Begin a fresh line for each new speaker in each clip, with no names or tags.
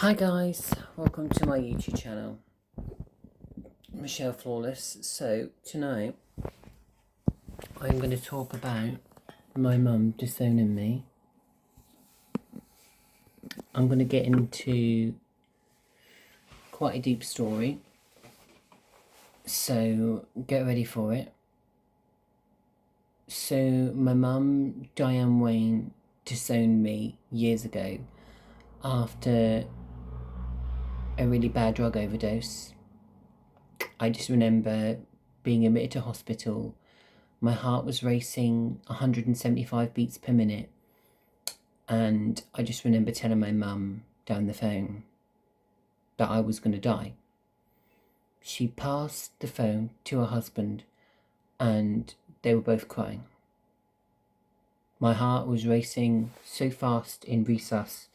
Hi guys, welcome to my YouTube channel, Michelle Flawless. So tonight I'm going to talk about my mum disowning me. I'm going to get into quite a deep story, so get ready for it. So my mum, Diane Wayne, disowned me years ago after a really bad drug overdose. I just remember being admitted to hospital. My heart was racing 175 beats per minute, and I just remember telling my mum down the phone that I was going to die. She passed the phone to her husband and they were both crying. My heart was racing so fast in resus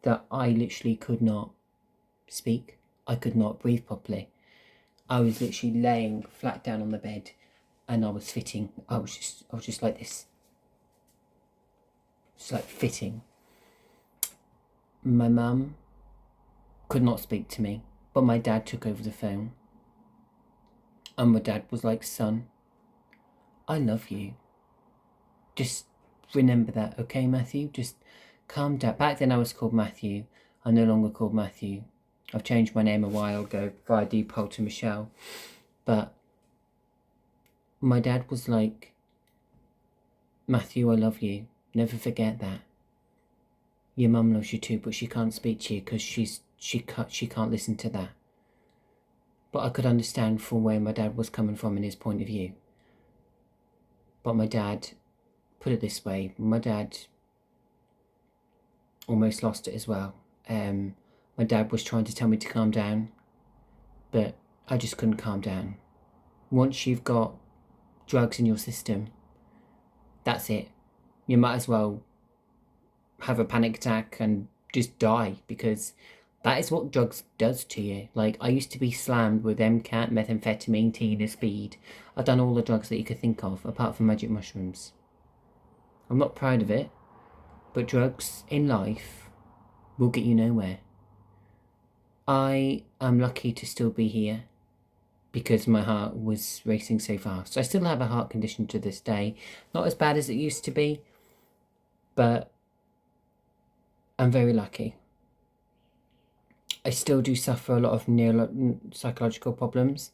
that I literally could not speak. I could not breathe properly. I was literally laying flat down on the bed and I was fitting. I was just like this. Just like fitting. My mum could not speak to me, but my dad took over the phone. And my dad was like, "Son, I love you. Just remember that, okay, Matthew? Just calm down." Back then I was called Matthew. I'm no longer called Matthew. I've changed my name a while ago via Depot to Michelle. But my dad was like, "Matthew, I love you. Never forget that. Your mum loves you too, but she can't speak to you because she can't listen to that." But I could understand from where my dad was coming from in his point of view. But my dad, put it this way, my dad almost lost it as well. My dad was trying to tell me to calm down, but I just couldn't calm down. Once you've got drugs in your system, that's it. You might as well have a panic attack and just die, because that is what drugs does to you. Like, I used to be slammed with MCAT, methamphetamine, Tina, speed. I've done all the drugs that you could think of, apart from magic mushrooms. I'm not proud of it, but drugs in life will get you nowhere. I am lucky to still be here because my heart was racing so fast. I still have a heart condition to this day. Not as bad as it used to be, but I'm very lucky. I still do suffer a lot of psychological problems.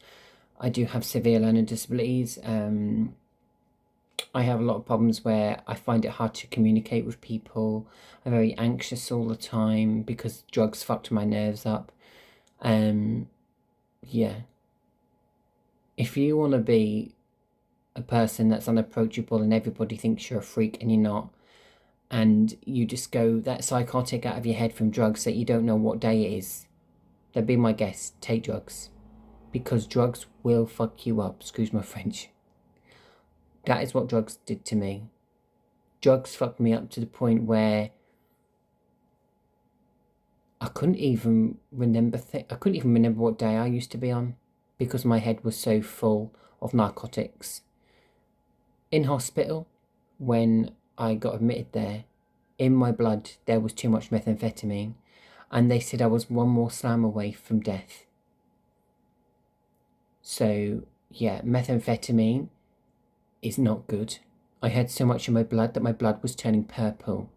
I do have severe learning disabilities. I have a lot of problems where I find it hard to communicate with people. I'm very anxious all the time because drugs fucked my nerves up. Yeah. If you want to be a person that's unapproachable and everybody thinks you're a freak and you're not, and you just go that psychotic out of your head from drugs that you don't know what day it is, then be my guest. Take drugs. Because drugs will fuck you up. Excuse my French. That is what drugs did to me. Drugs fucked me up to the point where I couldn't even remember what day I used to be on, because my head was so full of narcotics. In hospital, when I got admitted there, in my blood there was too much methamphetamine, and they said I was one more slam away from death. So yeah, methamphetamine is not good. I had so much in my blood that my blood was turning purple,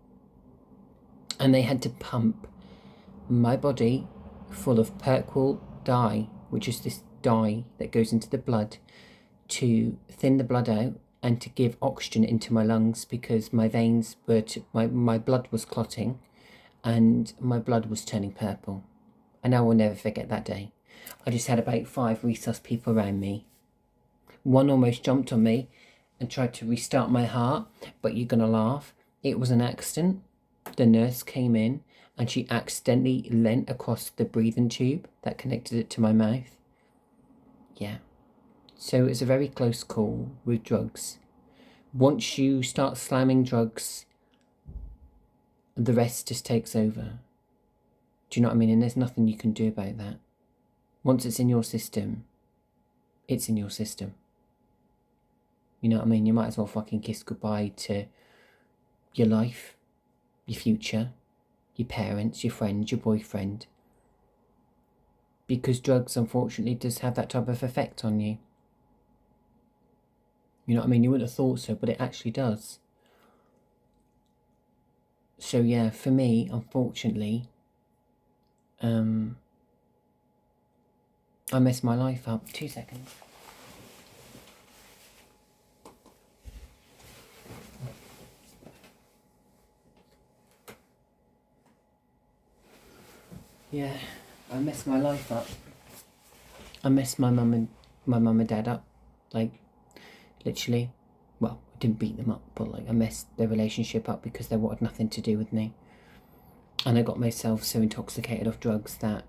and they had to pump my body full of Perquil dye, which is this dye that goes into the blood to thin the blood out and to give oxygen into my lungs, because my veins were my blood was clotting and my blood was turning purple. And I will never forget that day. I just had about 5 resus people around me. One almost jumped on me and tried to restart my heart, but you're gonna laugh. It was an accident. The nurse came in and she accidentally leant across the breathing tube that connected it to my mouth. Yeah. So it's a very close call with drugs. Once you start slamming drugs, the rest just takes over. Do you know what I mean? And there's nothing you can do about that. Once it's in your system, it's in your system. You know what I mean? You might as well fucking kiss goodbye to your life, your future, your parents, your friends, your boyfriend. because drugs, unfortunately, does have that type of effect on you. You know what I mean? You wouldn't have thought so, but it actually does. So yeah, for me, unfortunately, I messed my life up. 2 seconds. Yeah, I messed my life up. I messed my mum and dad up, like, literally. Well, I didn't beat them up, but like I messed their relationship up because they wanted nothing to do with me. And I got myself so intoxicated off drugs that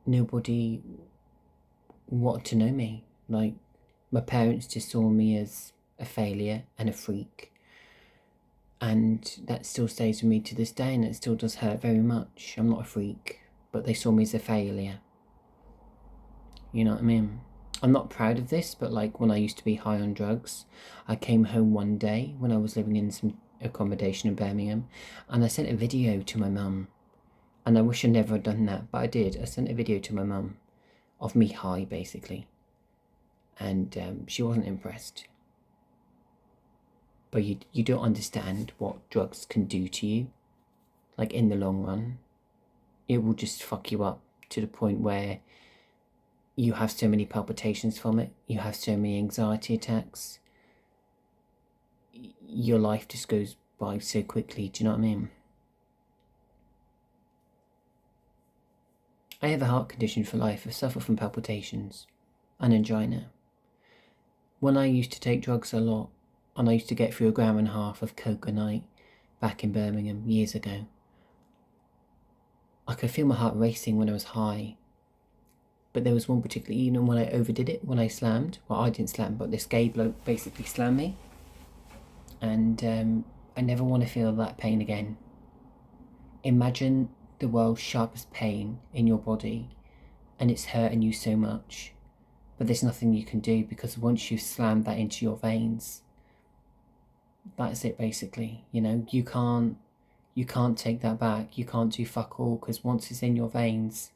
nobody wanted to know me. Like, my parents just saw me as a failure and a freak. And that still stays with me to this day, and it still does hurt very much. I'm not a freak, but they saw me as a failure. You know what I mean? I'm not proud of this, but like when I used to be high on drugs, I came home one day when I was living in some accommodation in Birmingham, and I sent a video to my mum. And I wish I never had done that, but I did. I sent a video to my mum of me high, basically. And she wasn't impressed. But you don't understand what drugs can do to you. Like, in the long run, it will just fuck you up to the point where you have so many palpitations from it. You have so many anxiety attacks. Your life just goes by so quickly. Do you know what I mean? I have a heart condition for life. I suffer from palpitations and angina. When I used to take drugs a lot, and I used to get through 1.5 grams of coke a night back in Birmingham years ago, I could feel my heart racing when I was high. But there was one particular evening when I overdid it, when I slammed. Well, I didn't slam, but this gay bloke basically slammed me. And I never want to feel that pain again. Imagine the world's sharpest pain in your body, and it's hurting you so much. But there's nothing you can do, because once you've slammed that into your veins, that's it basically. You know, you can't take that back. You can't do fuck all, because once it's in your veins,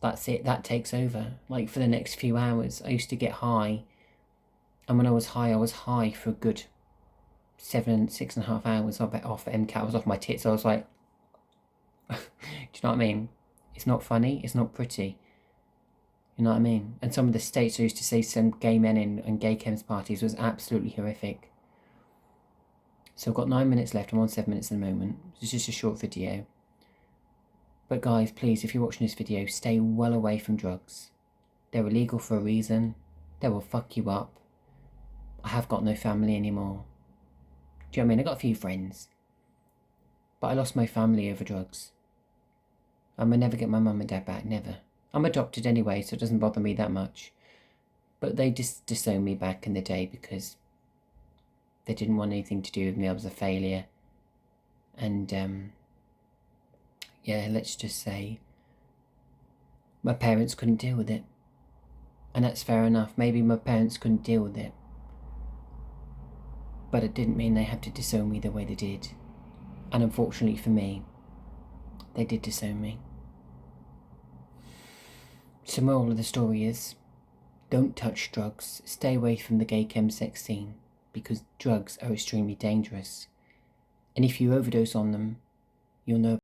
that's it. That takes over. Like, for the next few hours, I used to get high, and when I was high for a good 6.5 hours off MCAT. I was off my tits. I was like, do you know what I mean? It's not funny. It's not pretty. You know what I mean? And some of the states I used to see some gay men in and gay chems parties was absolutely horrific. So I've got 9 minutes left. I'm on 7 minutes at the moment. It's just a short video. But guys, please, if you're watching this video, stay well away from drugs. They're illegal for a reason. They will fuck you up. I have got no family anymore. Do you know what I mean? I got a few friends. But I lost my family over drugs. I may never get my mum and dad back, never. I'm adopted anyway, so it doesn't bother me that much. But they just disowned me back in the day because they didn't want anything to do with me. I was a failure. And, yeah, let's just say my parents couldn't deal with it. And that's fair enough. Maybe my parents couldn't deal with it. But it didn't mean they had to disown me the way they did. And unfortunately for me, they did disown me. So moral of the story is, don't touch drugs. Stay away from the gay chem sex scene, because drugs are extremely dangerous. And if you overdose on them, you'll know